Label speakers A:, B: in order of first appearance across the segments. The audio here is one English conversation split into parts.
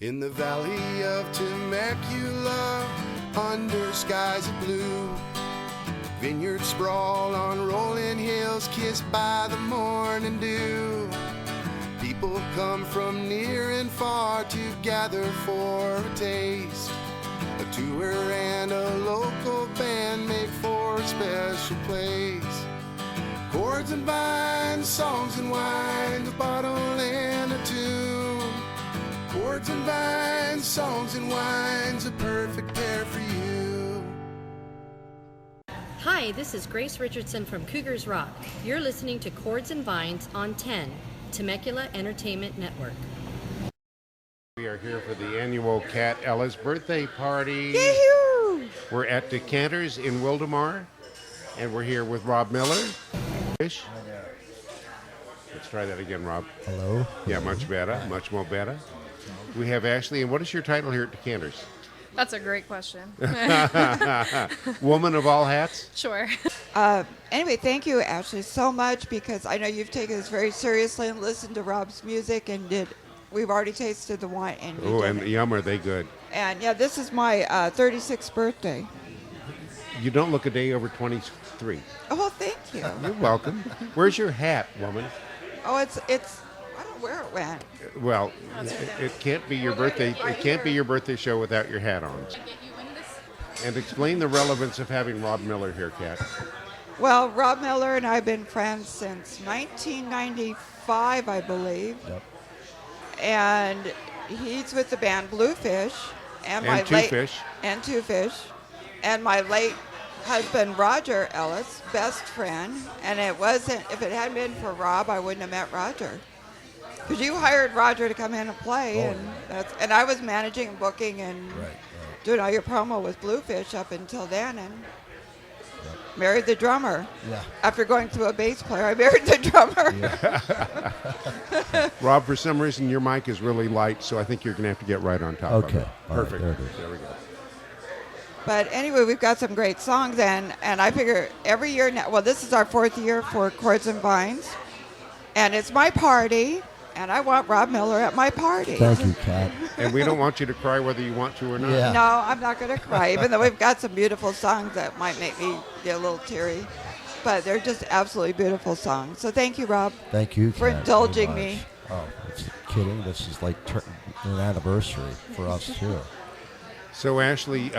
A: In the valley of Temecula, under skies of blue, vineyards sprawl on rolling hills, kissed by the morning dew. People come from near and far to gather for a taste. A tour and a local band make for a special place. Chords and vines, songs and wine, a bottle and a tune. Chords and vines, songs and wines, a perfect pair for you.
B: Hi, this is Grace Richardson from Cougars Rock. You're listening to Chords and Vines on 10, Temecula Entertainment Network.
C: We are here for the annual Cat Ella's birthday party.
D: Yee-hoo!
C: We're at Decanters in Wildemar, and we're here with Rob Miller. Fish. Let's try that again, Rob.
D: Hello.
C: Yeah, much better, much more better. We have Ashley, and what is your title here at Decanters?
E: That's a great question.
C: Woman of all hats?
E: Sure.
D: Anyway, thank you, Ashley, so much, because I know you've taken this very seriously and listened to Rob's music, and we've already tasted the wine.
C: Oh, and yum, are they good?
D: And yeah, this is my 36th birthday.
C: You don't look a day over 23.
D: Oh, well, thank you.
C: You're welcome. Where's your hat, woman?
D: Oh, it's. I don't know where it went.
C: Well, it can't be your birthday. It can't be your birthday show without your hat on. And explain the relevance of having Rob Miller here, Kat.
D: Well, Rob Miller and I have been friends since 1995, I believe.
F: Yep.
D: And he's with the band Bluefish.
C: And Two Fish.
D: And Two Fish. And my late husband, Roger Ellis, best friend. And if it hadn't been for Rob, I wouldn't have met Roger. Because you hired Roger to come in and play, and I was managing and booking and doing all your promo with Bluefish up until then, and married the drummer.
F: Yeah.
D: After going through a bass player, I married the drummer.
F: Yeah.
C: Rob, for some reason your mic is really light, so I think you're going to have to get right on top of it.
F: Okay.
C: Perfect.
F: All right, there it is.
C: There we go.
D: But anyway, we've got some great songs, and I figure every year now, well, this is our 4th year for Chords and Vines, and it's my party. And I want Rob Miller at my party.
F: Thank you, Kat.
C: And we don't want you to cry whether you want to or not.
F: Yeah.
D: No, I'm not going to cry, even though we've got some beautiful songs that might make me get a little teary. But they're just absolutely beautiful songs. So thank you, Rob.
F: Thank you,
D: For
F: Kat,
D: indulging
F: very
D: me.
F: much. Oh, it's kidding. This is like an anniversary for us, too.
C: So, Ashley,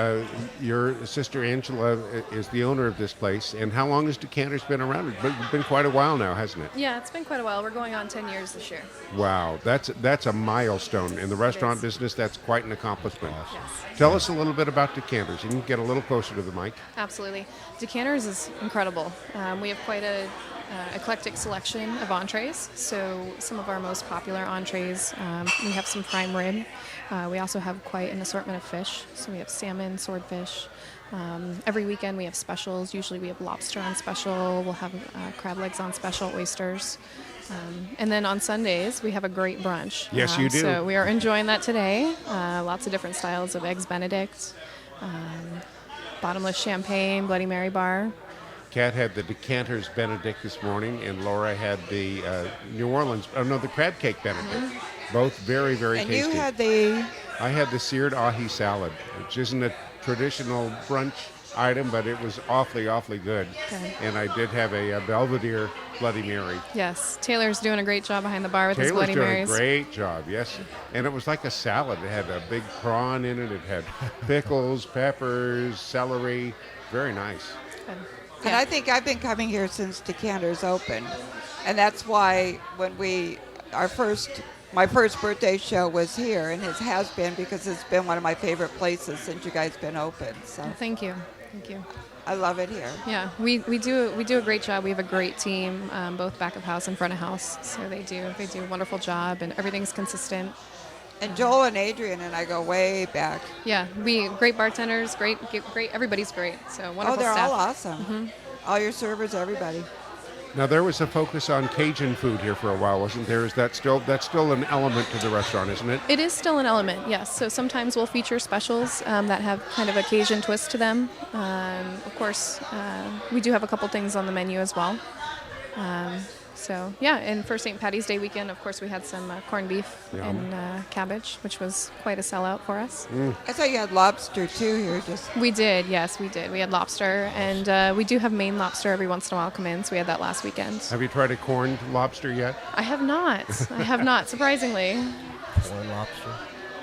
C: your sister Angela is the owner of this place. And how long has Decanters been around? It's been quite a while now, hasn't it?
E: Yeah, it's been quite a while. We're going on 10 years this year.
C: Wow, that's a milestone. In the restaurant business, that's quite an accomplishment.
E: Yes.
C: Tell us a little bit about Decanters. You can get a little closer to the mic.
E: Absolutely. Decanters is incredible. We have quite a eclectic selection of entrees. So some of our most popular entrees, we have some prime rib. We also have quite an assortment of fish. So we have salmon, swordfish. Every weekend we have specials. Usually we have lobster on special. We'll have crab legs on special, oysters. And then on Sundays we have a great brunch.
C: Yes, you do.
E: So we are enjoying that today. Lots of different styles of Eggs Benedict, bottomless champagne, Bloody Mary bar.
C: Kat had the Decanters Benedict this morning, and Laura had the the crab cake Benedict.
E: Mm-hmm.
C: Both very, very
D: And
C: tasty.
D: you had the...
C: I had the seared ahi salad, which isn't a traditional brunch item, but it was awfully, awfully good.
E: Okay.
C: And I did have a Belvedere Bloody Mary.
E: Yes, Taylor's doing a great job behind the bar with his
C: Taylor's
E: Bloody
C: doing
E: Marys.
C: a great job, yes. And it was like a salad. It had a big prawn in it. It had pickles, peppers, celery. Very nice.
E: Good.
D: And I think I've been coming here since Decanters opened. And that's why when my first birthday show was here, and it has been because it's been one of my favorite places since you guys been open. So
E: Thank you. Thank you.
D: I love it here.
E: Yeah, we do a great job. We have a great team, both back of house and front of house. So they do a wonderful job, and everything's consistent.
D: And Joel and Adrian and I go way back.
E: Yeah, we great bartenders, great. Everybody's great. So wonderful
D: Oh, they're
E: staff.
D: all awesome.
E: Mm-hmm.
D: All your servers, everybody.
C: Now, there was a focus on Cajun food here for a while, wasn't there? That's still an element to the restaurant, isn't it?
E: It is still an element, yes. So sometimes we'll feature specials that have kind of a Cajun twist to them. Of course, we do have a couple things on the menu as well. So yeah, and for St. Patty's Day weekend, of course, we had some corned beef
C: Yum.
E: and cabbage, which was quite a sellout for us.
D: I thought you had lobster too here. Just
E: We did, yes, we did. We had lobster, and we do have Maine lobster every once in a while come in, so we had that last weekend.
C: Have you tried a corned lobster yet?
E: I have not. I have not, surprisingly.
F: Corn lobster.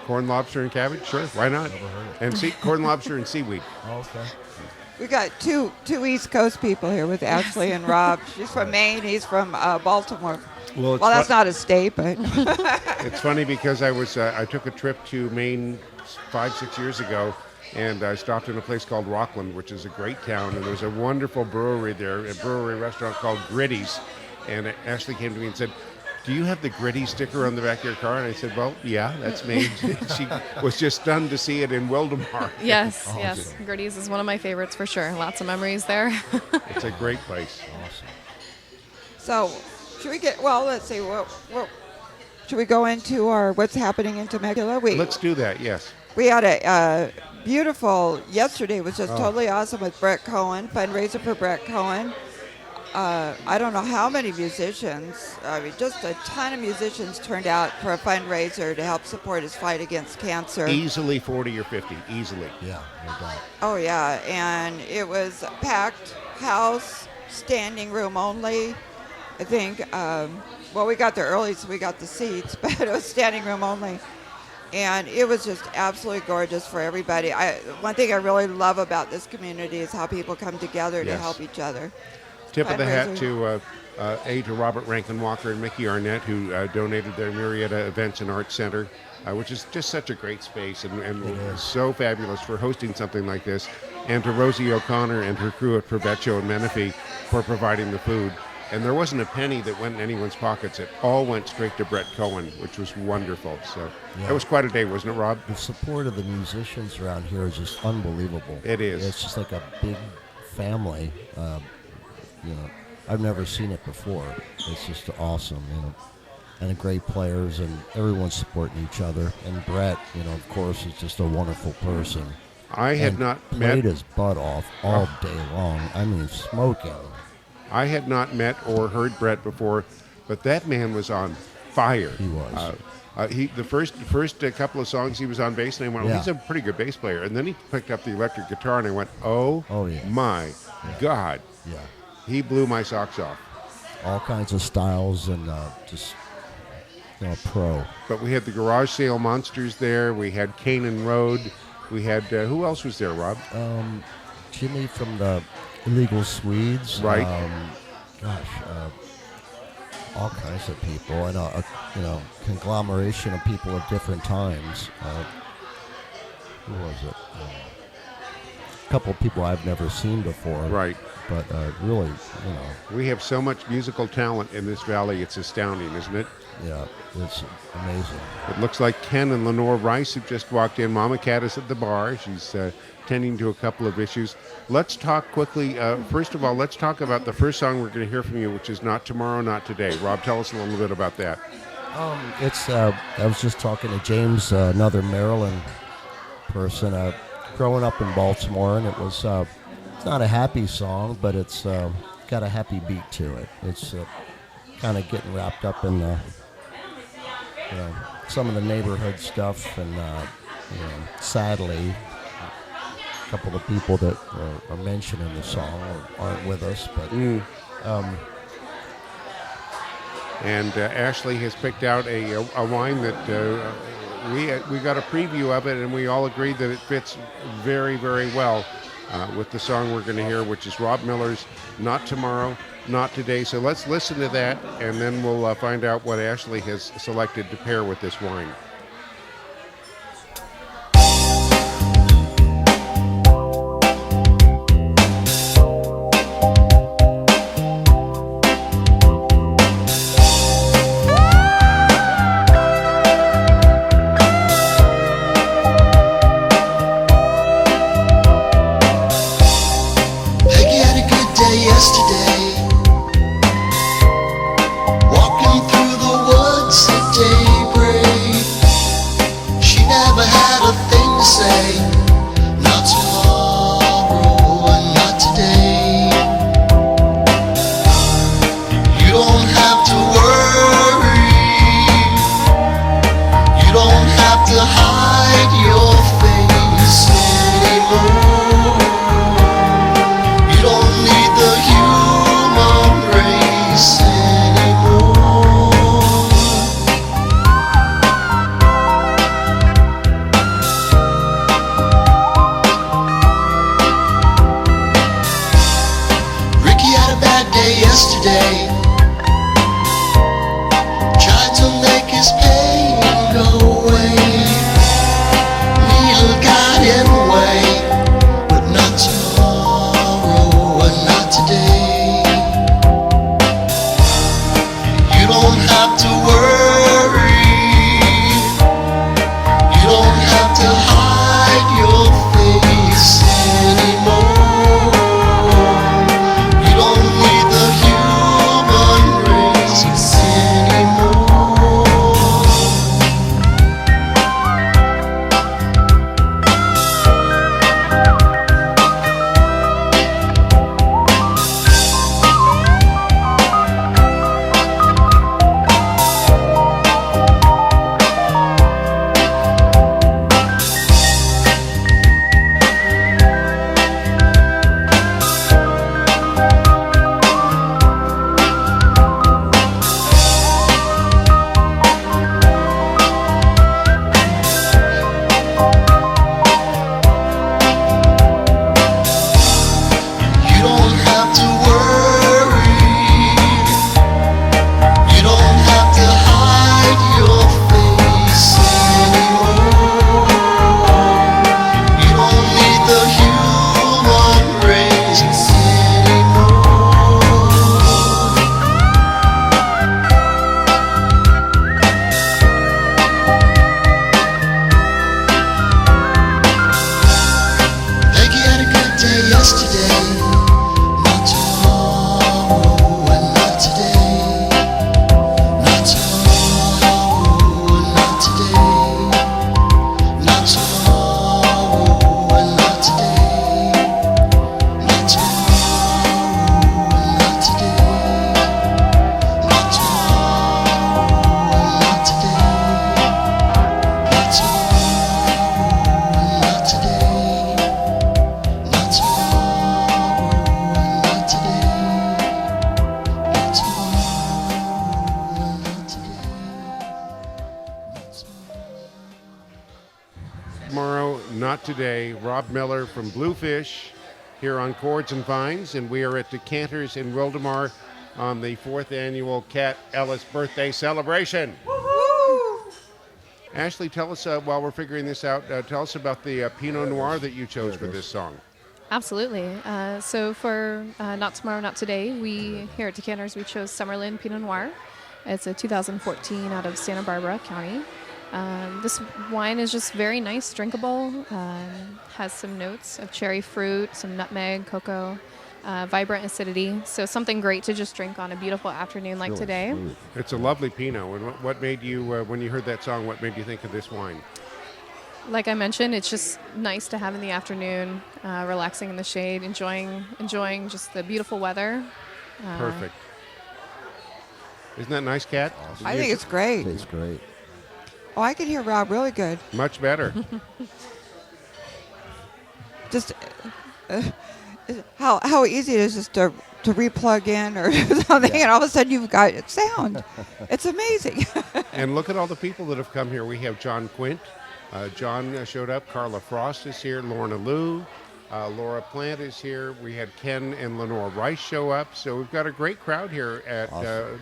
C: Corn lobster and cabbage? Sure, why not?
F: Never heard it.
C: And corn lobster and seaweed.
F: Oh, okay.
D: we got two East Coast people here with Ashley and Rob. She's from Maine. He's from Baltimore.
C: Well,
D: Well, that's not a state, but
C: It's funny because I took a trip to Maine 5-6 years ago, and I stopped in a place called Rockland, which is a great town, and there's a wonderful brewery there, a brewery restaurant called Gritty's. And Ashley came to me and said, "Do you have the Gritty sticker on the back of your car?" And I said, "Well, yeah, that's me." She was just stunned to see it in Wildemar.
E: Yes,
F: Awesome.
E: yes. Gertie's is one of my favorites for sure. Lots of memories there.
C: It's a great place.
F: Awesome.
D: so should we get? Well, let's see. What should we go into our what's happening in Temecula?
C: Let's do that, yes.
D: We had a beautiful. Yesterday was just totally awesome with Brett Cohen, fundraiser for Brett Cohen. I don't know how many musicians, I mean, just a ton of musicians turned out for a fundraiser to help support his fight against cancer.
C: Easily 40 or 50, easily.
F: Yeah, no doubt.
D: Oh, yeah, and it was a packed house, standing room only. I think, well, we got there early, so we got the seats, but it was standing room only. And it was just absolutely gorgeous for everybody. One thing I really love about this community is how people come together to
C: Yes.
D: help each other.
C: Tip of the hat
D: Fundraiser.
C: to Robert Rankin Walker and Mickey Arnett, who donated their Murrieta Events and Arts Center, which is just such a great space and so fabulous for hosting something like this, and to Rosie O'Connor and her crew at Provecho and Menifee for providing the food. And there wasn't a penny that went in anyone's pockets. It all went straight to Brett Cohen, which was wonderful. So
F: Yeah.
C: that was quite a day, wasn't it, Rob?
F: The support of the musicians around here is just unbelievable.
C: It is.
F: It's just like a big family. I've never seen it before. It's just awesome, and the great players, and everyone's supporting each other. And Brett, of course, is just a wonderful person.
C: I had
F: And
C: not
F: played
C: met
F: his butt off all day long. I mean, smoking.
C: I had not met or heard Brett before, but that man was on fire.
F: He was.
C: The first couple of songs he was on bass, and I went, "Oh,
F: Yeah.
C: he's a pretty good bass player." And then he picked up the electric guitar, and I went, "Oh,
F: yeah.
C: my God!"
F: Yeah,
C: He blew my socks off.
F: all kinds of styles, and just pro.
C: But we had the Garage Sale Monsters there. We had Canaan Road. We had who else was there, Rob?
F: Jimmy from the Illegal Swedes.
C: Right.
F: All kinds of people, and conglomeration of people at different times. Who was it? A couple of people I've never seen before.
C: Right.
F: But really,
C: We have so much musical talent in this valley. It's astounding, isn't it?
F: yeah, it's amazing.
C: It looks like Ken and Lenore Rice have just walked in. Mama Cat is at the bar. She's tending to a couple of issues. Let's talk quickly. First of all, let's talk about the first song we're going to hear from you, which is Not Tomorrow, Not Today. Rob, tell us a little bit about that.
F: It's. I was just talking to James, another Maryland person, growing up in Baltimore, and it was. It's not a happy song, but it's got a happy beat to it. It's kind of getting wrapped up in the, some of the neighborhood stuff, and sadly, a couple of people that are mentioned in the song aren't with us, but.
C: And Ashley has picked out a wine that we got a preview of it, and we all agreed that it fits very, very well with the song we're going to hear, which is Rob Miller's Not Tomorrow, Not Today. So let's listen to that, and then we'll find out what Ashley has selected to pair with this wine.
G: Peggy had a good day yesterday, walking through the woods at daybreak. yesterday, not tomorrow, and not today. Not tomorrow, and not today. Not tomorrow, and not today. Not tomorrow, and not today. Not tomorrow, and not today. Not tomorrow, and not today. Not tomorrow, and not today. Not tomorrow, and not today.
C: Tomorrow, not today. Rob Miller from Bluefish here on Chords and Vines, and we are at Decanters in Wildemar on the 4th annual Cat Ellis birthday celebration. Ashley, tell us, while we're figuring this out, tell us about the Pinot Noir that you chose for this song.
E: Absolutely. So for Not Tomorrow, Not Today, we here at Decanters, we chose Summerlin Pinot Noir. It's a 2014 out of Santa Barbara County. This wine is just very nice, drinkable, has some notes of cherry fruit, some nutmeg, cocoa, vibrant acidity. So something great to just drink on a beautiful afternoon like today.
C: It's a lovely Pinot. And what made you, when you heard that song, what made you think of this wine?
E: Like I mentioned, it's just nice to have in the afternoon, relaxing in the shade, enjoying just the beautiful weather.
C: Perfect. Isn't that nice, Kat?
D: I think it's great.
F: Tastes great.
D: Oh, I can hear Rob really good.
C: Much better.
D: Just how easy it is just to replug in or something, and all of a sudden you've got sound. It's amazing.
C: And look at all the people that have come here. We have John Quint. John showed up. Carla Frost is here. Lorna Lou. Laura Plant is here. We had Ken and Lenore Rice show up. So we've got a great crowd here at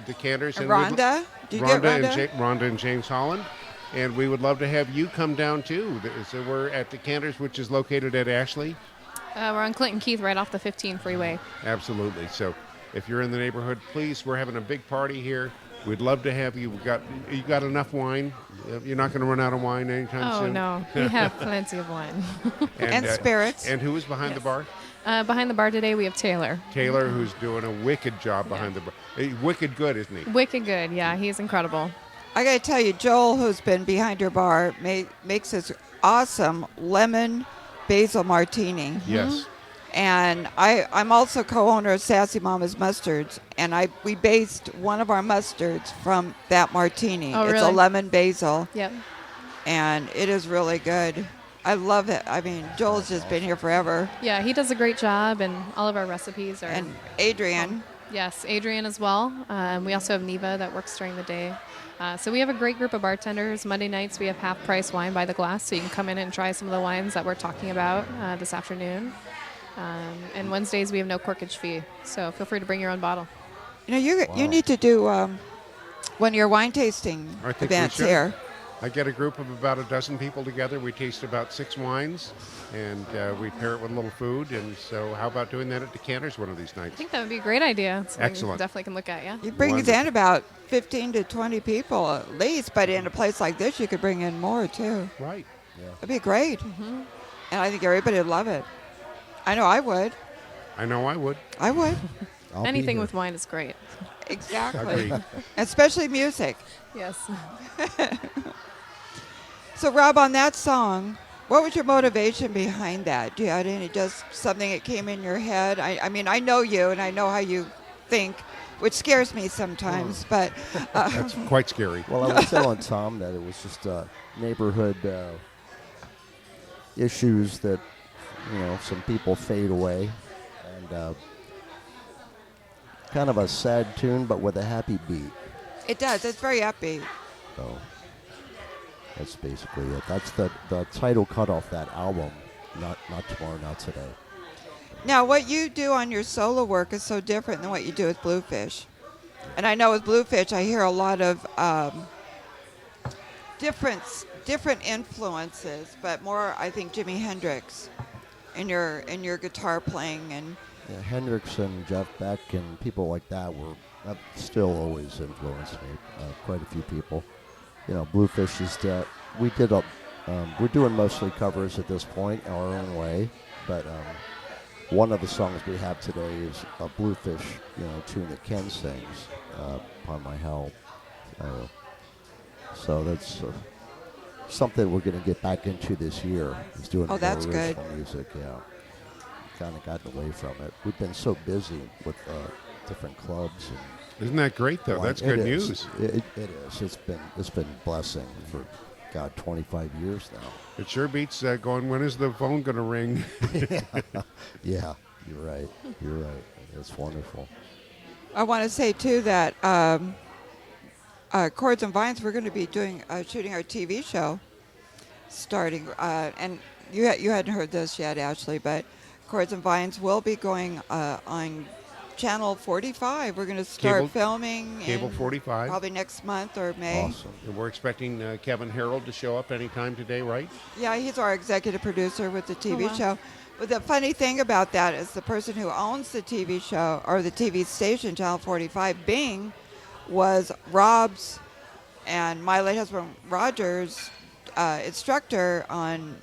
C: Decanters.
D: And Rhonda? Did you get Rhonda?
C: Rhonda and James Holland. And we would love to have you come down too. So we're at Decanters, which is located at Ashley.
E: We're on Clinton Keith, right off the 15 freeway.
C: Absolutely. So if you're in the neighborhood, please, we're having a big party here. We'd love to have you. You got enough wine. You're not going to run out of wine anytime soon.
E: Oh, no. We have plenty of wine.
D: And spirits.
C: And who is behind the bar?
E: Behind the bar today, we have Taylor.
C: Taylor, who's doing a wicked job behind the bar. Wicked good, isn't he?
E: Wicked good, yeah. He's incredible.
D: I got to tell you, Joel, who's been behind your bar, makes this awesome lemon basil martini.
C: Yes.
D: And I'm also co-owner of Sassy Mama's Mustards, and we based one of our mustards from that martini.
E: Oh,
D: It's
E: really?
D: a lemon basil,
E: Yep.
D: and it is really good. I love it. I mean, Joel's just been here forever.
E: Yeah, he does a great job, and all of our recipes are...
D: And Adrian.
E: Yes, Adrian as well. We also have Neva that works during the day. So we have a great group of bartenders. Monday nights we have half-price wine by the glass, so you can come in and try some of the wines that we're talking about this afternoon. And Wednesdays we have no corkage fee, so feel free to bring your own bottle.
D: You know, you need to do one of your wine tasting
C: I think we
D: events
C: should.
D: here.
C: I get a group of about a dozen people together. We taste about 6 wines, and we pair it with a little food. And so how about doing that at Decanters one of these
E: I
C: nights?
E: think that would be a great idea. Something
C: Excellent.
E: we definitely can look at, yeah.
D: You bring
C: Wonderful.
D: in about 15 to 20 people at least, but in a place like this, you could bring in more too.
C: Right.
D: It'd be great. And I think everybody would love it. I know I would.
C: I know I would.
D: I would.
F: I'll be
E: Anything
F: here.
E: with wine is great.
D: Exactly.
C: Agreed.
D: Especially music.
E: Yes.
D: So, Rob, on that song, what was your motivation behind that? Do you have any just something that came in your head? I mean, I know you and I know how you think, which scares me sometimes, but
C: That's quite scary.
F: Well, I was telling Tom that it was just neighborhood issues that, some people fade away. And kind of a sad tune, but with a happy beat.
D: it does. It's very upbeat.
F: So that's basically it. That's the title cut off that album, Not Tomorrow, Not Today.
D: Now, what you do on your solo work is so different than what you do with Bluefish. And I know with Bluefish, I hear a lot of different influences, but more, I think, Jimi Hendrix in your guitar playing. And
F: Yeah, Hendrix and Jeff Beck and people like that have still always influenced me. Quite a few people. Bluefish is we're doing mostly covers at this point, our own way, but one of the songs we have today is a Bluefish, tune that Ken sings, "Upon My Help." So that's something we're going to get back into this year. Is doing more
D: that's
F: original
D: good.
F: music. Yeah, kind of gotten away from it. We've been so busy with different clubs and.
C: Isn't that great, though? That's good news.
F: It is. It's been a blessing for 25 years now.
C: It sure beats going, when is the phone going to ring?
F: Yeah, you're right. You're right. It's wonderful.
D: I want to say too that Chords and Vines, we're going to be shooting our TV show starting, and you hadn't heard this yet, Ashley, but Chords and Vines will be going on Channel 45. We're going to start filming
C: Cable
D: in
C: 45.
D: probably next month or May.
F: Awesome.
C: And we're expecting Kevin Harold to show up anytime today, right?
D: Yeah, he's our executive producer with the TV
E: wow.
D: show. But the funny thing about that is the person who owns the TV show or the TV station, Channel 45, Bing, was Rob's and my late husband Roger's instructor on.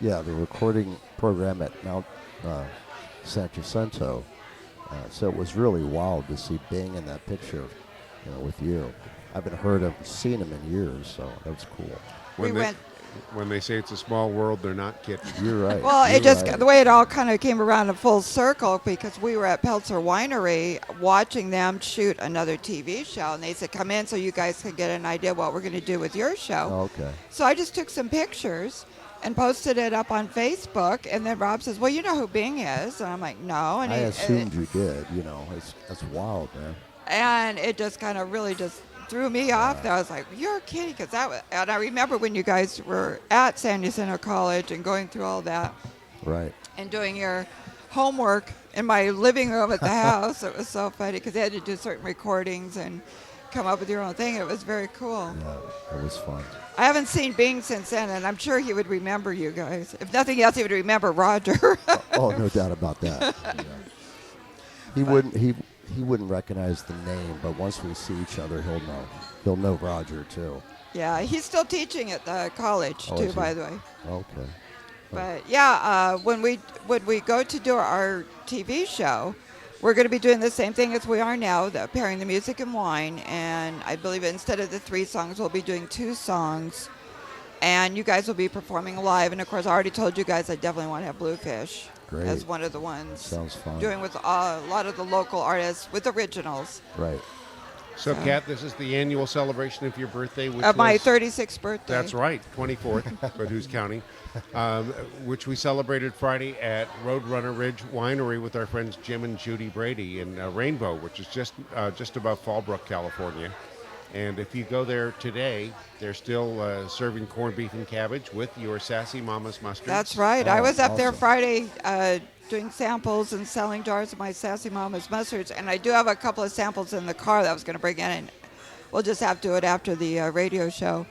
F: The recording program at Mount San Jacinto. So it was really wild to see Bing in that picture, with you. I haven't seen him in years, so that was cool.
C: When they say it's a small world, they're not kidding.
F: You're right.
D: Well,
F: You're
D: it just
F: right.
D: the way it all kind of came around in full circle because we were at Peltzer Winery watching them shoot another TV show, and they said, "Come in so you guys can get an idea what we're going to do with your show."
F: Oh, okay.
D: So I just took some pictures and posted it up on Facebook, and then Rob says, "Well, you know who Bing is?" And I'm like, "No." And
F: I assumed you did. That's wild, man.
D: and it just kind of really just threw me off. I was like, "You're kidding," because and I remember when you guys were at San Jacinto College and going through all that
F: Right.
D: and doing your homework in my living room at the house. It was so funny because they had to do certain recordings and come up with your own thing. It was very cool.
F: Yeah, it was fun.
D: I haven't seen Bing since then, and I'm sure he would remember you guys. If nothing else, he would remember Roger.
F: Oh, no doubt about that. Yeah. He wouldn't. He wouldn't recognize the name, but once we see each other, he'll know. He'll know Roger too.
D: Yeah, he's still teaching at the college
F: Oh,
D: too,
F: is he?
D: by the way.
F: Okay.
D: But yeah, when we go to do our TV show, we're going to be doing the same thing as we are now, pairing the music and wine. And I believe instead of the 3 songs, we'll be doing 2 songs. And you guys will be performing live. And of course, I already told you guys I definitely want to have Bluefish
F: Great.
D: as one of the ones.
F: Sounds fun.
D: Doing with a lot of the local artists with originals.
F: Right.
C: So, Kat, this is the annual celebration of your birthday, which
D: Of my
C: was-
D: 36th birthday.
C: That's right, 24th, but who's counting? Which we celebrated Friday at Roadrunner Ridge Winery with our friends Jim and Judy Brady in Rainbow, which is just above Fallbrook, California. And if you go there today, they're still serving corned beef and cabbage with your Sassy Mama's mustard.
D: That's right.
F: Oh,
D: I was up there
F: awesome.
D: Friday doing samples and selling jars of my Sassy Mama's mustards. And I do have a couple of samples in the car that I was going to bring in. And we'll just have to do it after the radio show.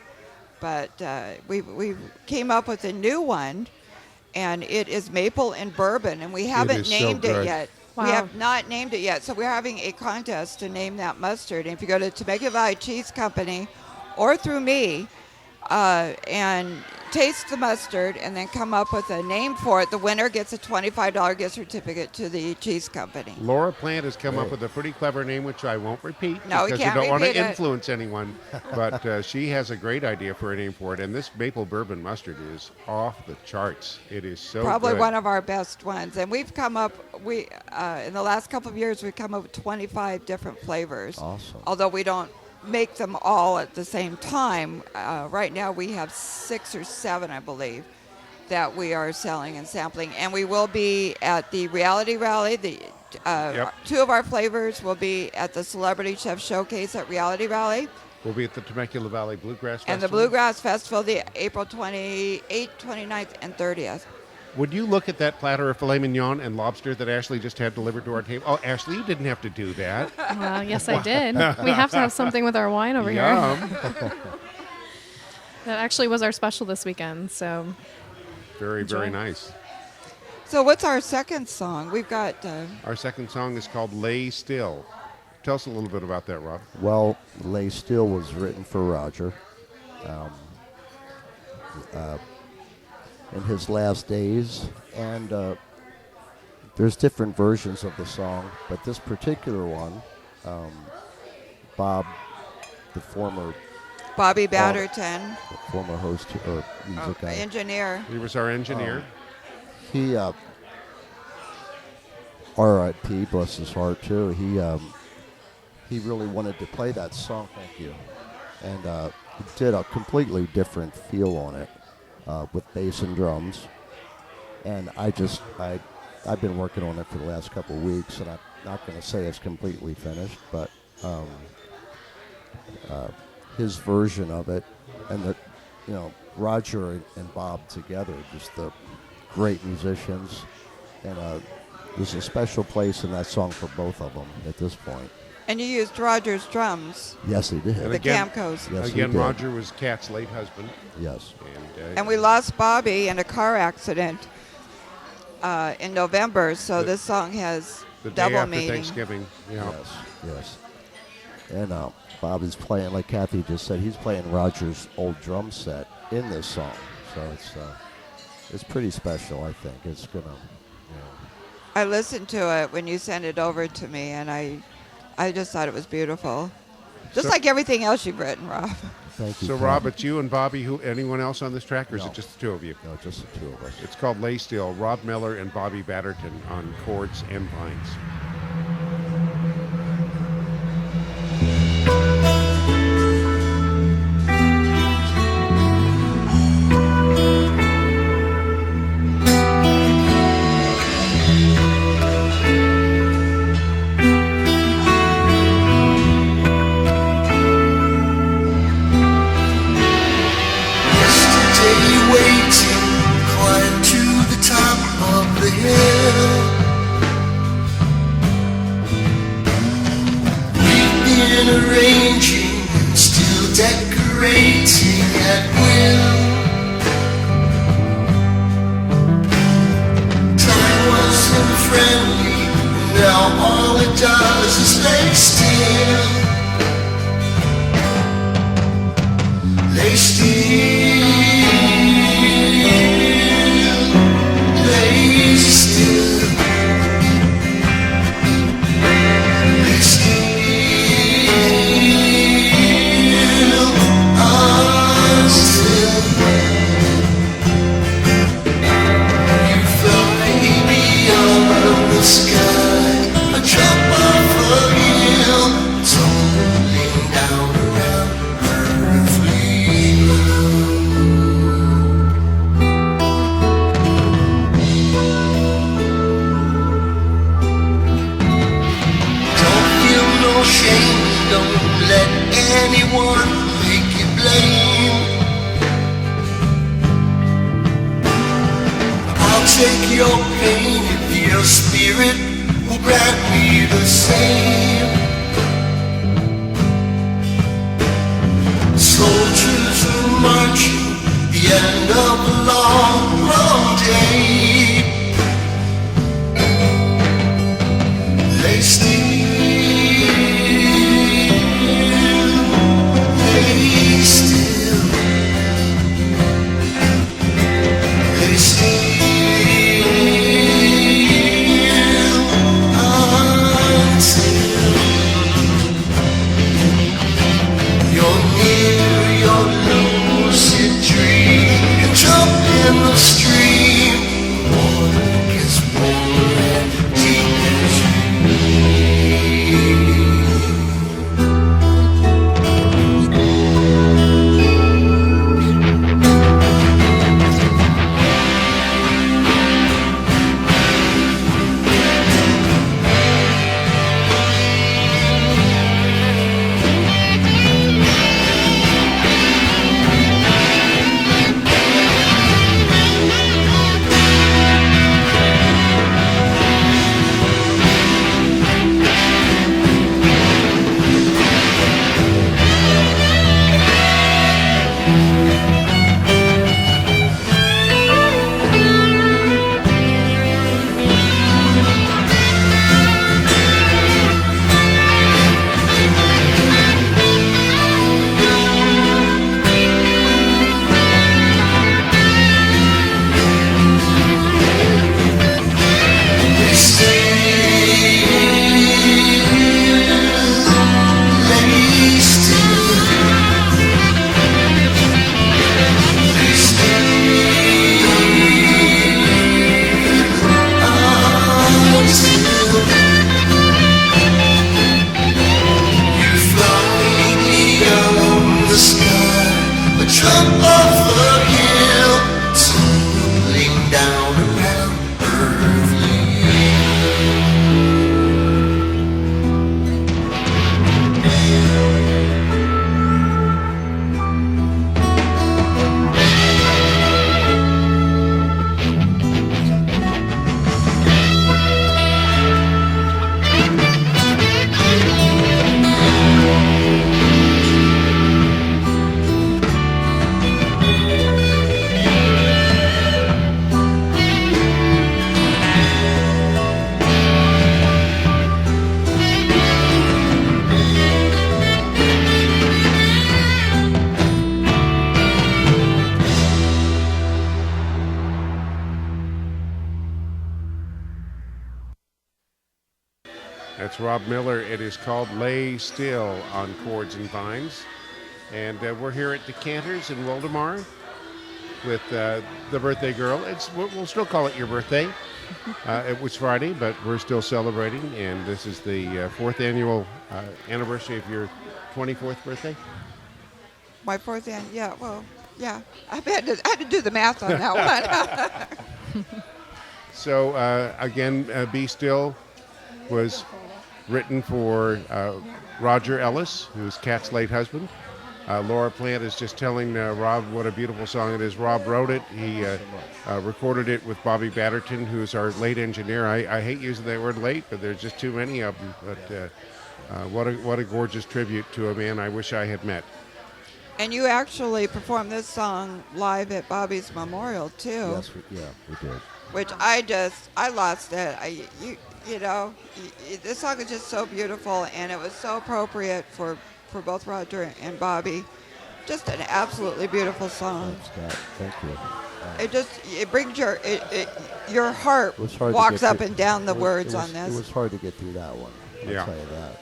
D: But we came up with a new one, and it is maple and bourbon. And we haven't
C: is so
D: named it
C: good.
D: yet.
E: Wow.
D: We have not named it yet. So we're having a contest to name that mustard. And if you go to Temecula Valley Cheese Company or through me, and taste the mustard and then come up with a name for it, the winner gets a $25 gift certificate to the cheese company.
C: Laura Plant has come up with a pretty clever name, which I won't repeat
D: No, we
C: because
D: can't
C: you don't want to
D: repeat it.
C: influence anyone. But she has a great idea for a name for it, and this maple bourbon mustard is off the charts. It is so
D: Probably
C: good.
D: one of our best ones. And we've come up, in the last couple of years, we've come up with 25 different flavors.
F: Awesome.
D: Although we don't make them all at the same time. Right now we have 6 or 7, I believe, that we are selling and sampling. And we will be at the Reality Rally.
C: Yep.
D: 2 of our flavors will be at the Celebrity Chef Showcase at Reality Rally.
C: We'll be at the Temecula Valley Bluegrass Festival.
D: And the Bluegrass Festival, the April 28th, 29th, and 30th.
C: Would you look at that platter of filet mignon and lobster that Ashley just had delivered to our table? Oh, Ashley, you didn't have to do that.
E: Well, yes, I did. We have to have something with our wine over here.
C: Yum.
E: That actually was our special this weekend. So
C: Very, very
E: Enjoy.
C: nice.
D: So what's our second song? We've got...
C: Our second song is called Lay Still. Tell us a little bit about that, Rob.
F: Well, Lay Still was written for Roger. In his last days, and there's different versions of the song, but this particular one, Bob, the former
D: Bobby Batterton,
F: host or music guy,
D: engineer.
C: He was our engineer.
F: he R.I.P. bless his heart too. He really wanted to play that song. Thank you, and he did a completely different feel on it with bass and drums. And I've been working on it for the last couple of weeks, and I'm not going to say it's completely finished, but his version of it, and Roger and Bob together, just the great musicians, and there's a special place in that song for both of them at this point.
D: And you used Roger's drums,
F: Yes, he did.
C: And
D: the
C: again-
D: Camcos.
F: Yes, he
C: Again,
F: did.
C: Roger was Kat's late husband.
F: Yes.
D: And we lost Bobby in a car accident in November, so
C: The-
D: this song has
C: the day
D: double
C: after
D: meaning.
C: Thanksgiving. Yeah.
F: Yes. And Bob is playing, like Kathy just said, he's playing Roger's old drum set in this song. So it's pretty special, I think. It's going to,
D: I listened to it when you sent it over to me, and I just thought it was beautiful. Just
C: So-
D: like everything else you've written, Rob.
F: thank you.
C: So,
F: Kathy.
C: Rob, it's you and Bobby. Anyone else on this track, or is
F: No.
C: it just the two of you?
F: No, just the two of us.
C: It's called Lay Still. Rob Miller and Bobby Batterton on Chords and Vines.
G: Yesterday waiting, climbed to the top of the hill. We've been arranging and still decorating at will. Time wasn't friendly, now all it does is lay still. Lay still, lay still, lay still, until you fly beyond the sky, a drop off a hill, tumbling down around earthly Don't feel no shame, don't let anyone make you blame. I'll take your pain if your spirit will grant me the same. Soldiers are marching, the end of a long, long day. Lay still, lay still, lay still, until you're near your lucid
C: That's Rob Miller. It is called Lay Still on Chords and Vines. And we're here at Decanters in Woldemar with the birthday girl. We'll still call it your birthday. It was Friday, but we're still celebrating. And this is the fourth annual anniversary of your 24th birthday.
D: My fourth and yeah. I had to do the math on that one.
C: So again, Be Still was written for Roger Ellis, who's Kat's late husband. Laura Plant is just telling Rob what a beautiful song it is. Rob wrote it. He recorded it with Bobby Batterton, who's our late engineer. I hate using that word late, but there's just too many of them. But what a gorgeous tribute to a man I wish I had met.
D: And you actually performed this song live at Bobby's memorial too.
F: Yes, we did.
D: Which I lost it. This song is just so beautiful, and it was so appropriate for both Roger and Bobby. Just an absolutely beautiful song.
F: Thanks, Kat. Thank you.
D: It brings your heart walks up and down the words on this.
F: It was hard to get through that one. I'll tell you that.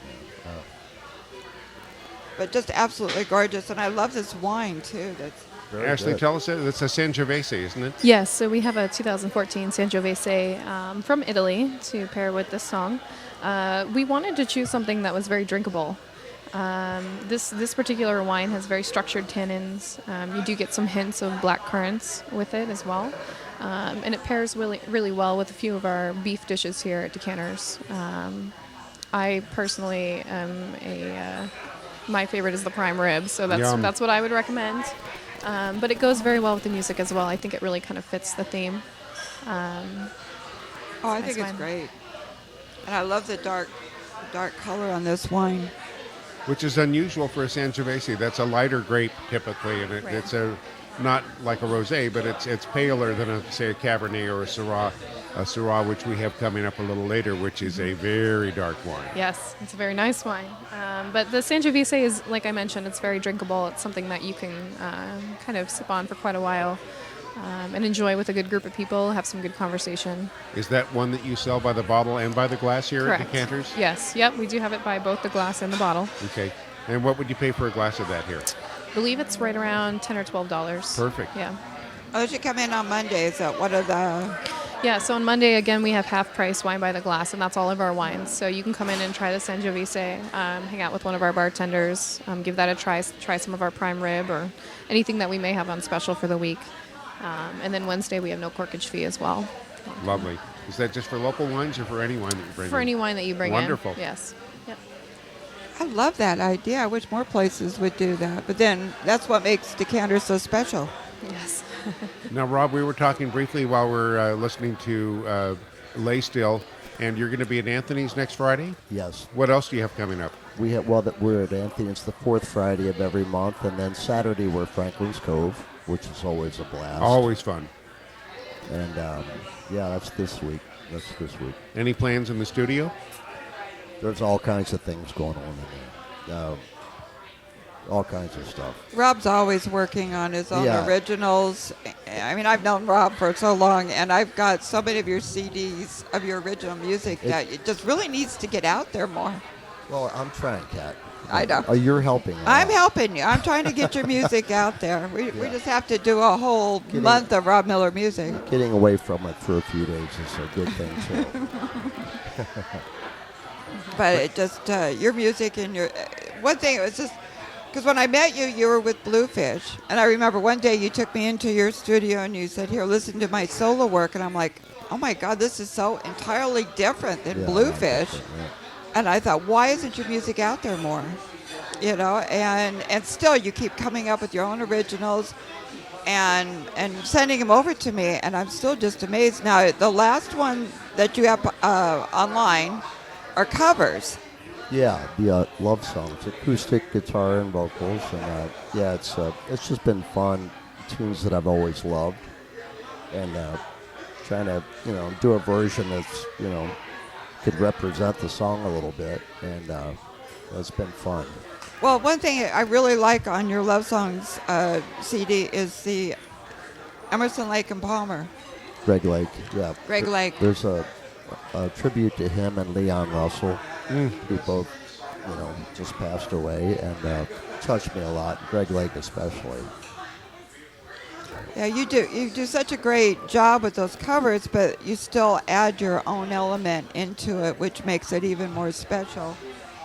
D: But just absolutely gorgeous, and I love this wine too. That's
F: Very
C: Ashley,
F: good.
C: tell us, it's a Sangiovese, isn't it?
E: Yes, so we have a 2014 Sangiovese from Italy to pair with this song. We wanted to choose something that was very drinkable. This particular wine has very structured tannins. You do get some hints of black currants with it as well. And it pairs really, really well with a few of our beef dishes here at Decanters. I personally am my favorite is the prime rib, so
C: Yum.
E: that's what I would recommend. But it goes very well with the music as well. I think it really kind of fits the theme.
D: I think
E: Nice
D: it's
E: wine.
D: great, and I love the dark color on this wine.
C: Which is unusual for a Sangiovese. That's a lighter grape typically, and
E: Right.
C: it's not like a rosé, but it's paler than say a Cabernet or a Syrah, which we have coming up a little later, which is a very dark wine.
E: Yes, it's a very nice wine. But the Sangiovese is, like I mentioned, it's very drinkable. It's something that you can kind of sip on for quite a while and enjoy with a good group of people, have some good conversation.
C: Is that one that you sell by the bottle and by the glass here
E: Correct.
C: at Decanters?
E: Yes, yep, we do have it by both the glass and the bottle.
C: Okay. And what would you pay for a glass of that here?
E: I believe it's right around $10 or $12.
C: Perfect.
E: Yeah.
D: Oh, you come in on Mondays. What are the?
E: Yeah, so on Monday, again, we have half price wine by the glass, and that's all of our wines. So you can come in and try the Sangiovese, hang out with one of our bartenders, give that a try some of our prime rib or anything that we may have on special for the week. And then Wednesday, we have no corkage fee as well.
C: Lovely. Is that just for local wines or for any wine that you bring
E: For
C: in?
E: any wine that you bring
C: Wonderful.
E: in. Yes. Yep.
D: I love that idea. I wish more places would do that. But then that's what makes Decanters so special.
E: Yes.
C: Now, Rob, we were talking briefly while we're listening to Lay Still, and you're going to be at Anthony's next Friday?
F: Yes.
C: What else do you have coming up?
F: We're at Anthony. It's the fourth Friday of every month, and then Saturday we're Franklin's Cove, which is always a blast.
C: Always fun.
F: And that's this week.
C: Any plans in the studio?
F: There's all kinds of things going on in there. All kinds of stuff.
D: Rob's always working on his own
F: Yeah.
D: originals. I mean, I've known Rob for so long, and I've got so many of your CDs of your original music that it just really needs to get out there more.
F: Well, I'm trying, Kat.
D: I know.
F: Oh, you're helping.
D: I'm helping you. I'm trying to get your music out there. We just have to do a whole month of Rob Miller music.
F: Getting away from it for a few days is a good thing, too.
D: But it just, your music and your, one thing, it was just, because when I met you, you were with Bluefish. And I remember one day you took me into your studio and you said, here, listen to my solo work. And I'm like, oh my God, this is so entirely different than Bluefish.
F: Yeah.
D: And I thought, why isn't your music out there more? You know, and still you keep coming up with your own originals and sending them over to me. And I'm still just amazed. Now, the last one that you have online are covers.
F: Yeah, the love songs, acoustic guitar and vocals, and it's just been fun. Tunes that I've always loved, and trying to do a version that's could represent the song a little bit, and it's been fun.
D: Well, one thing I really like on your Love Songs CD is the Emerson, Lake and Palmer.
F: Greg Lake, yeah.
D: Greg Lake.
F: There's a tribute to him and Leon Russell. who both, just passed away and touched me a lot. Greg Lake especially.
D: Yeah, you do such a great job with those covers, but you still add your own element into it, which makes it even more special.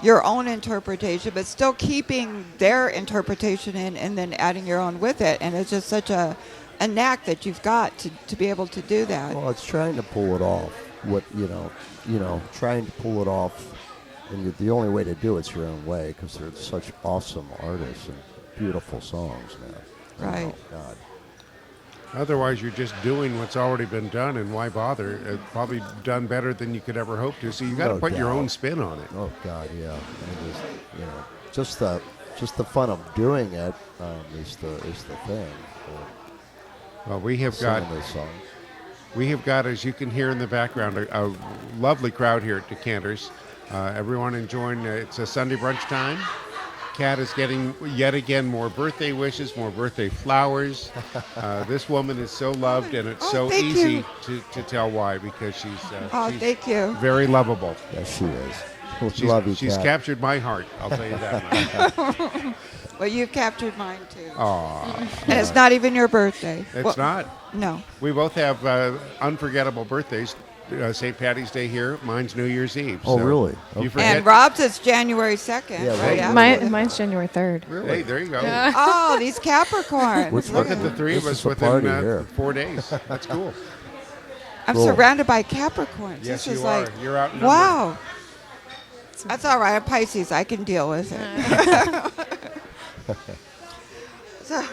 D: Your own interpretation, but still keeping their interpretation in, and then adding your own with it. And it's just such a knack that you've got to be able to do that.
F: Well, it's trying to pull it off. Trying to pull it off, and the only way to do it's your own way, because they're such awesome artists and beautiful songs, man.
D: Right.
F: Oh, God.
C: Otherwise, you're just doing what's already been done, and why bother? Probably done better than you could ever hope to. So you got to
F: No
C: put your
F: doubt.
C: own spin on it.
F: Oh God, yeah. And just the fun of doing it is the thing.
C: Well, we have
F: Singing
C: got,
F: this song.
C: as you can hear in the background, a lovely crowd here at Decanters. Everyone enjoying. It's a Sunday brunch time. Kat is getting yet again more birthday wishes, more birthday flowers. This woman is so loved, and it's so
D: thank
C: easy
D: you.
C: to tell why, because she's
D: Thank you.
C: very lovable.
F: Yes, she is. We love you,
C: She's
F: Kat.
C: captured my heart, I'll tell you that much.
D: Well, you've captured mine too.
C: Aw,
D: And it's not even your birthday.
C: it's not.
D: No.
C: We both have unforgettable birthdays. St. Patty's Day here. Mine's New Year's Eve.
F: Oh, really?
C: You
F: Okay.
C: forget.
D: And Rob's is January 2nd.
F: Yeah,
D: right
F: right.
D: after.
E: Mine's January 3rd.
C: Hey, there you go.
D: Oh, these Capricorns.
F: Which
C: Look at the three of
F: This
C: us
F: is a
C: within
F: party here.
C: 4 days. That's cool.
D: I'm
F: Cool.
D: surrounded by Capricorns.
C: Yes,
D: this is
C: you are.
D: like,
C: You're outnumbered.
D: wow. That's all right. I'm Pisces. I can deal with it. So,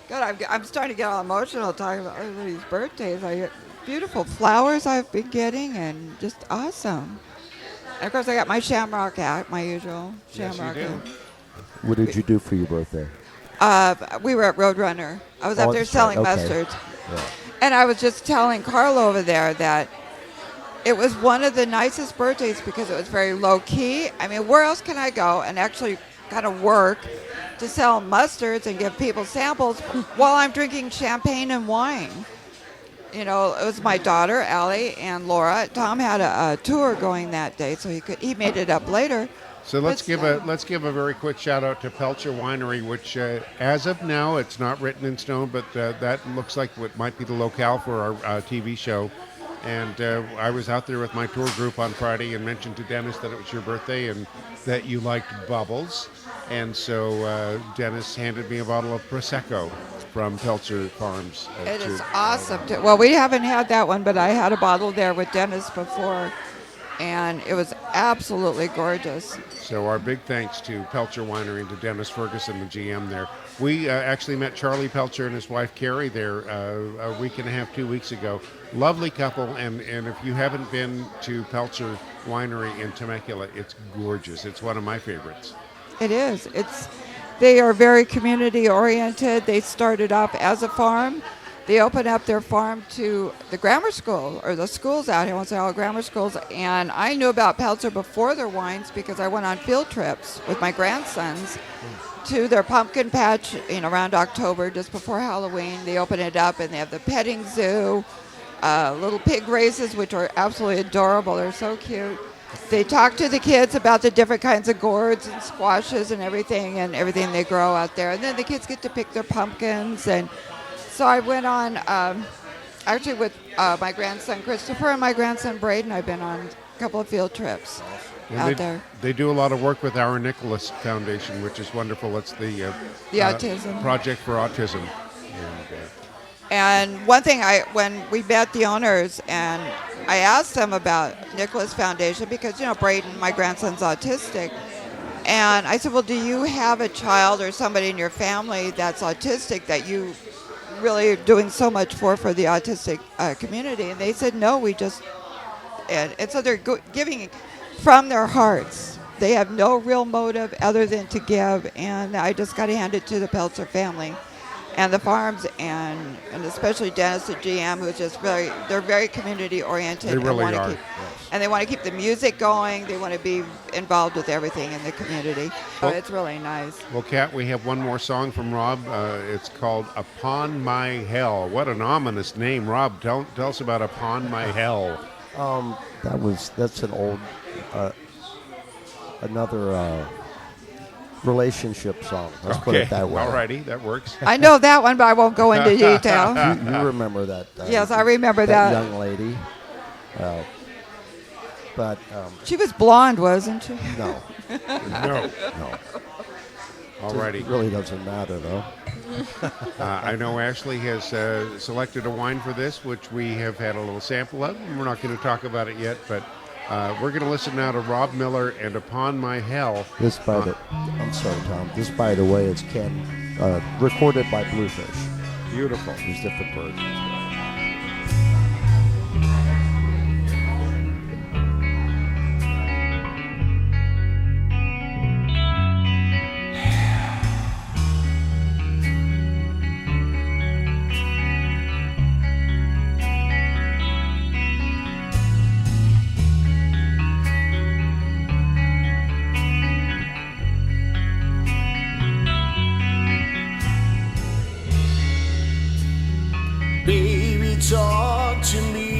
D: God, I'm starting to get all emotional talking about everybody's birthdays. I get beautiful flowers I've been getting, and just awesome. And of course, I got my shamrock hat, my usual
C: Yes, you
D: shamrock
C: do.
D: hat.
F: What did you do for your birthday?
D: We were at Roadrunner. I was up
F: Oh,
D: there
F: that's right.
D: selling
F: Okay.
D: mustards.
F: Yeah.
D: And I was just telling Carl over there that it was one of the nicest birthdays because it was very low key. I mean, where else can I go and actually kind of work to sell mustards and give people samples while I'm drinking champagne and wine? It was my daughter, Allie, and Laura. Tom had a tour going that day, so he made it up later.
C: So let's
D: But
C: give a very quick shout out to Pelcher Winery, which as of now it's not written in stone, but that looks like what might be the locale for our TV show. And I was out there with my tour group on Friday and mentioned to Dennis that it was your birthday and that you liked bubbles. And so Dennis handed me a bottle of Prosecco from Pelcher Farms.
D: It is awesome. Well, we haven't had that one, but I had a bottle there with Dennis before, and it was absolutely gorgeous.
C: So our big thanks to Pelcher Winery and to Dennis Ferguson, the GM there. We actually met Charlie Pelcher and his wife Carrie there a week and a half, 2 weeks ago. Lovely couple, and if you haven't been to Pelcher Winery in Temecula, it's gorgeous. It's one of my favorites.
D: It is. They are very community oriented. They started off as a farm. They opened up their farm to the grammar school, or the schools out here, once they're all grammar schools. And I knew about Pelzer before their wines because I went on field trips with my grandsons to their pumpkin patch around October, just before Halloween. They open it up, and they have the petting zoo, little pig races, which are absolutely adorable. They're so cute. They talk to the kids about the different kinds of gourds and squashes and everything they grow out there. And then the kids get to pick their pumpkins. And so I went on, actually with my grandson Christopher and my grandson Braden, I've been on a couple of field trips out there.
C: They do a lot of work with our Nicholas Foundation, which is wonderful. It's the
D: autism.
C: Project for Autism.
D: And one thing, when we met the owners, and I asked them about Nicholas Foundation because, Braden, my grandson's autistic. And I said, well, do you have a child or somebody in your family that's autistic that you really are doing so much for the autistic community? And they said, no, we just, and so they're giving from their hearts. They have no real motive other than to give. And I just got to hand it to the Pelzer family and the farms, and especially Dennis, the GM, who's just they're very community oriented.
C: They really
D: and
C: are.
D: And they want to keep the music going. They want to be involved with everything in the community. So
C: Well-
D: it's really nice.
C: Well, Kat, we have one more song from Rob. It's called Upon My Hell. What an ominous name. Rob, tell us about Upon My Hell.
F: That's an old another relationship song. Let's put it that way.
C: Alrighty, that works.
D: I know that one, but I won't go into detail.
F: You remember that?
D: Yes, I remember that.
F: young lady. But
D: She was blonde, wasn't she?
F: no,
C: No.
F: no.
C: Alrighty.
F: It really doesn't matter, though.
C: I know Ashley has selected a wine for this, which we have had a little sample of. And we're not going to talk about it yet, but we're going to listen now to Rob Miller and Upon My Hell.
F: This by the, I'm sorry, Tom. This, by the way, is Ken, recorded by Bluefish.
C: Beautiful.
F: There's different versions.
G: Baby, talk to me.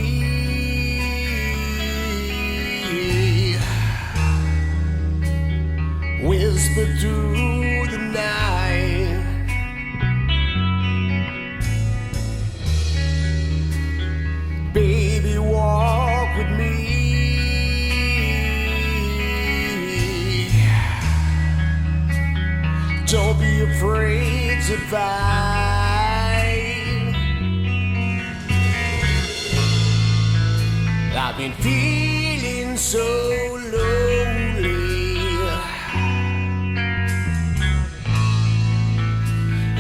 G: Whisper through the night. Baby, walk with me. Don't be afraid to fight. I've been feeling so lonely,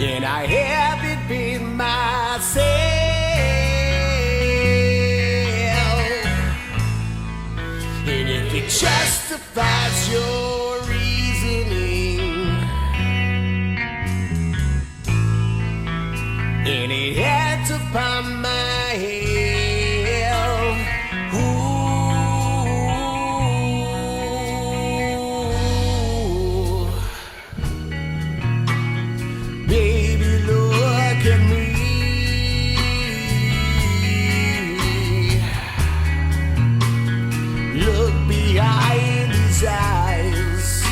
G: and I haven't been myself. And if it justifies your reasoning, and it had to upon my head. Baby, look at me. Look behind his eyes.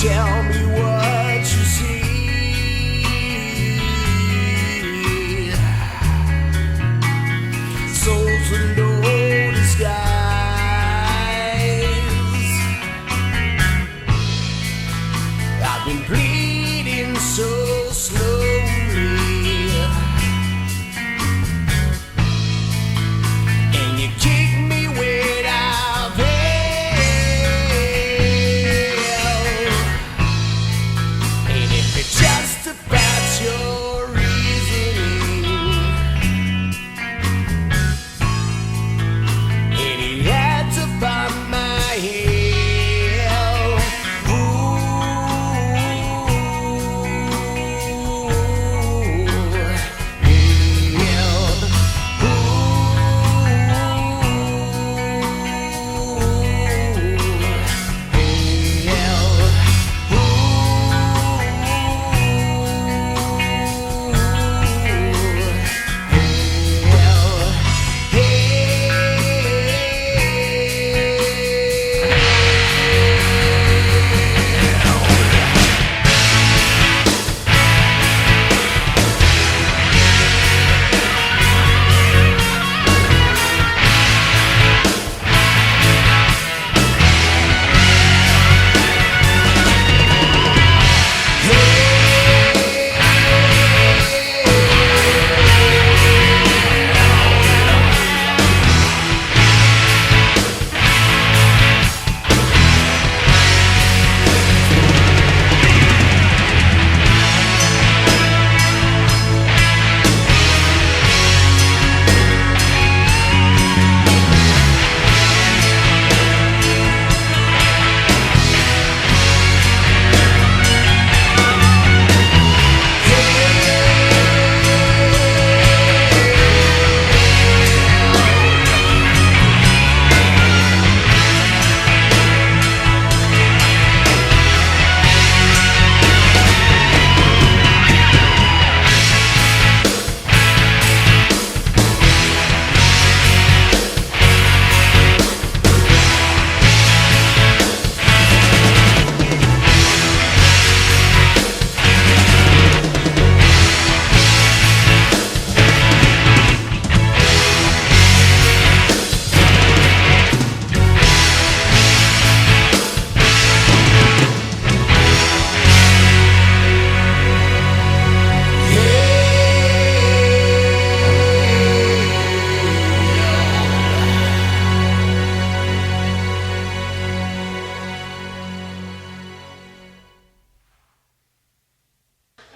G: Tell me what you see. Souls with no disguise. I've been bleeding so slowly, and you kick me when I fail. And if it justifies your reasoning, and it had to find my head.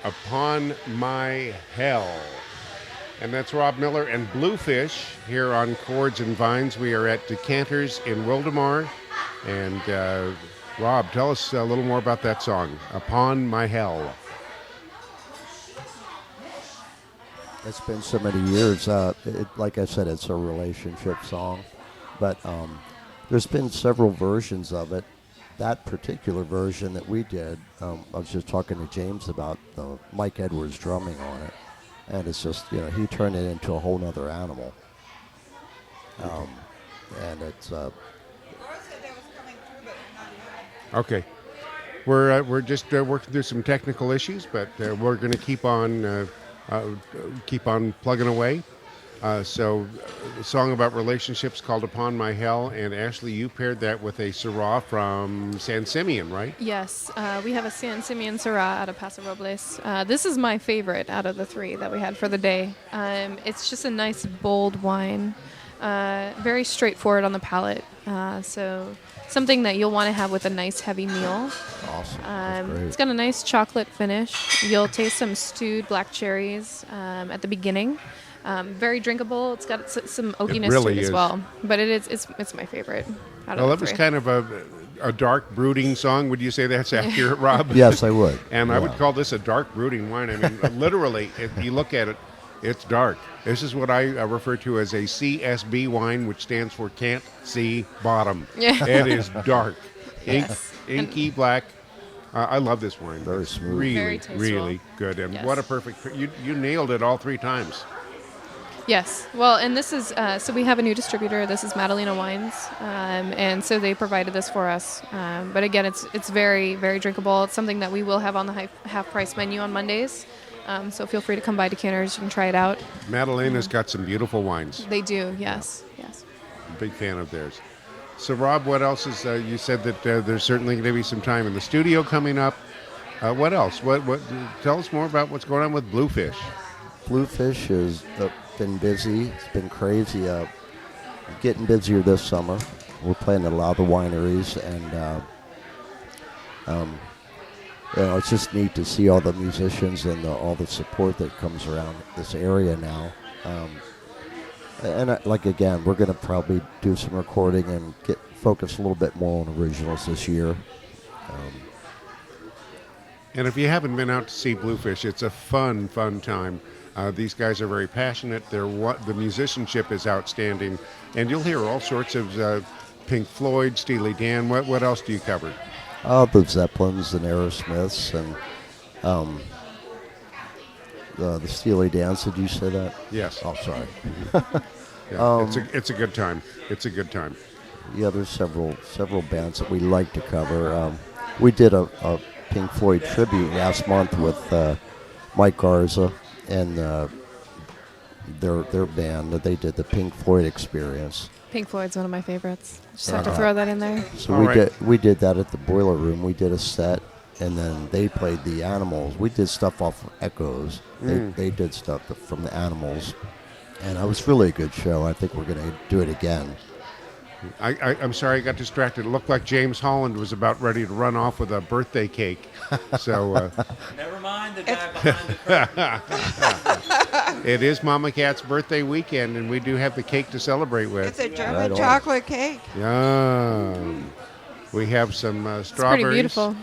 C: Upon My Hell. And that's Rob Miller and Bluefish here on Chords and Vines. We are at Decanters in Wildemar. And Rob, tell us a little more about that song, Upon My Hell.
F: It's been so many years. Like I said, it's a relationship song. But there's been several versions of it. That particular version that we did, I was just talking to James about Mike Edwards drumming on it. And it's just, he turned it into a whole nother animal. And it's...
C: Okay. We're just working through some technical issues, but we're going to keep on plugging away. So the song about relationships called Upon My Hell, and Ashley, you paired that with a Syrah from San Simeon, right?
E: Yes, we have a San Simeon Syrah out of Paso Robles. This is my favorite out of the three that we had for the day. It's just a nice, bold wine, very straightforward on the palate. So something that you'll want to have with a nice, heavy meal.
F: Awesome.
E: It's got a nice chocolate finish. You'll taste some stewed black cherries at the beginning. Very drinkable. It's got some oakiness
C: really
E: to it
C: is.
E: as well. But it's my favorite out of
C: Well,
E: the
C: that was
E: three.
C: kind of a dark, brooding song. Would you say that's accurate, Rob?
F: Yes, I would.
C: And I would
F: Yeah.
C: call this a dark, brooding wine. I mean, literally, if you look at it, it's dark. This is what I refer to as a CSB wine, which stands for Can't See Bottom.
E: Yeah.
C: It is dark.
E: Yes.
C: Inky black. I love this wine.
F: Very
C: It's
F: smooth.
C: Really,
E: Very tasteful.
C: really good. And
E: Yes.
C: what a perfect... You nailed it all three times.
E: Yes. Well, and this is, so we have a new distributor. This is Madalena Wines. And so they provided this for us. But again, it's very, very drinkable. It's something that we will have on the half-price menu on Mondays. So feel free to come by Decanters. You can try it out.
C: Madalena's got some beautiful wines.
E: They do, yes. Yes.
C: Big fan of theirs. So, Rob, what else is... you said that there's certainly going to be some time in the studio coming up. What else? What? Tell us more about what's going on with Bluefish.
F: Bluefish has been busy. It's been crazy. Getting busier this summer. We're playing at a lot of the wineries, and it's just neat to see all the musicians and all the support that comes around this area now. Again, we're going to probably do some recording and get focused a little bit more on originals this year.
C: And if you haven't been out to see Bluefish, it's a fun time. These guys are very passionate. The musicianship is outstanding. And you'll hear all sorts of Pink Floyd, Steely Dan. What else do you cover?
F: The Zeppelins and Aerosmiths and the Steely Dans. Did you say that?
C: Yes.
F: Oh, sorry.
C: Yeah, it's a good time. It's a good time.
F: Yeah, there's several bands that we like to cover. We did a Pink Floyd tribute last month with Mike Garza and their band. They did the Pink Floyd Experience.
E: Pink Floyd's one of my favorites. Just have to throw that in there.
F: So
C: All right.
F: we did that at the Boiler Room. We did a set, and then they played the Animals. We did stuff off of Echoes. They did stuff from the Animals, and it was really a good show. I think we're going to do it again.
C: I'm sorry I got distracted. It looked like James Holland was about ready to run off with a birthday cake. So
H: Never mind the guy behind the curtain.
C: it is Mama Cat's birthday weekend, and we do have the cake to celebrate with.
D: It's a German
F: Right on.
D: chocolate cake.
C: Yum. We have some
E: It's
C: strawberries.
E: pretty beautiful.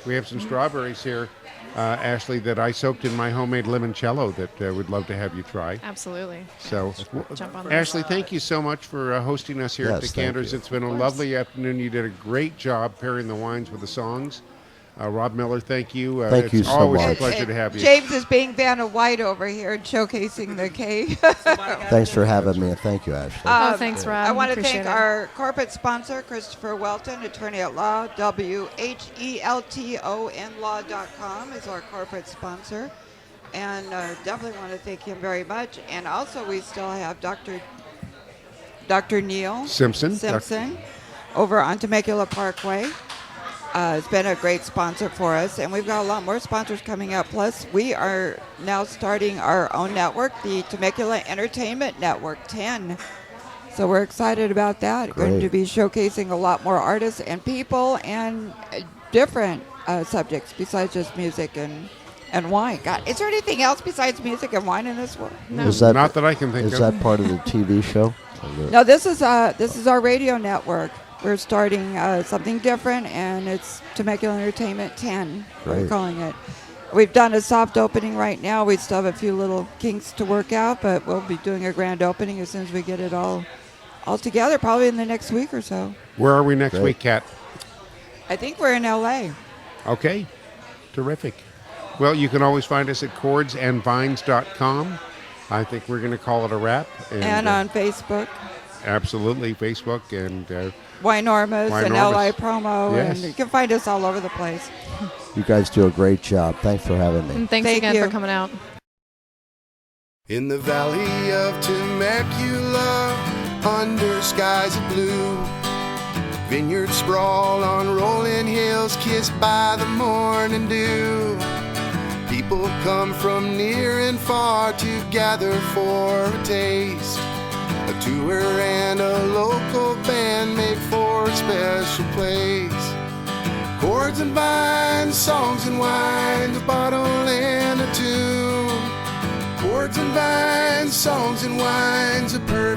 C: We have some strawberries here, Ashley, that I soaked in my homemade limoncello that we'd love to have you try.
E: Absolutely.
C: So,
E: Jump on
C: Ashley, thank you so much for hosting us here at
F: Yes,
C: Decanters.
F: thank you.
C: It's been a lovely afternoon. You did a great job pairing the wines with the songs. Rob Miller, thank you.
F: Thank you
C: it's
F: so
C: always
F: much.
C: a pleasure to have you.
D: James is being Vanna White over here and showcasing the cake.
F: Thanks for having me, and thank you, Ashley.
E: Oh, thanks, Rob.
D: I want to
E: Appreciate
D: thank
E: it.
D: our corporate sponsor, Christopher Welton, attorney at law. WHELTONlaw.com is our corporate sponsor. And definitely want to thank him very much. And also, we still have Dr. Neil
C: Simpson.
D: over on Temecula Parkway. It's been a great sponsor for us, and we've got a lot more sponsors coming up. Plus, we are now starting our own network, the Temecula Entertainment Network 10. So we're excited about that.
F: Great.
D: Going to be showcasing a lot more artists and people and different subjects besides just music and and wine. God, is there anything else besides music and wine in this world?
E: No.
F: Is that
C: Not that I can think
F: is
C: of.
F: that part of the TV show?
D: No, this is our radio network. We're starting something different, and it's Temecula Entertainment 10. We're
F: Great.
D: calling it. We've done a soft opening right now. We still have a few little kinks to work out, but we'll be doing a grand opening as soon as we get it all together, probably in the next week or so.
C: Where are we next
F: Great.
C: week, Kat?
D: I think we're in L.A.
C: Okay. Terrific. Well, you can always find us at chordsandvines.com. I think we're going to call it a wrap.
D: And on Facebook,
C: Absolutely. Facebook and
D: Winormas and
C: Winormas.
D: LI Promo,
C: Yes.
D: and you can find us all over the place.
F: You guys do a great job. Thanks for having me.
E: And thanks
D: Thank
E: again
D: you.
E: for coming out.
A: In the valley of Temecula, under skies of blue, vineyards sprawl on rolling hills, kissed by the morning dew. People come from near and far to gather for a taste. A tour and a local band make for a special place. Chords and vines, songs and wine, a bottle and a tune. Chords and vines, songs and wines, a perfect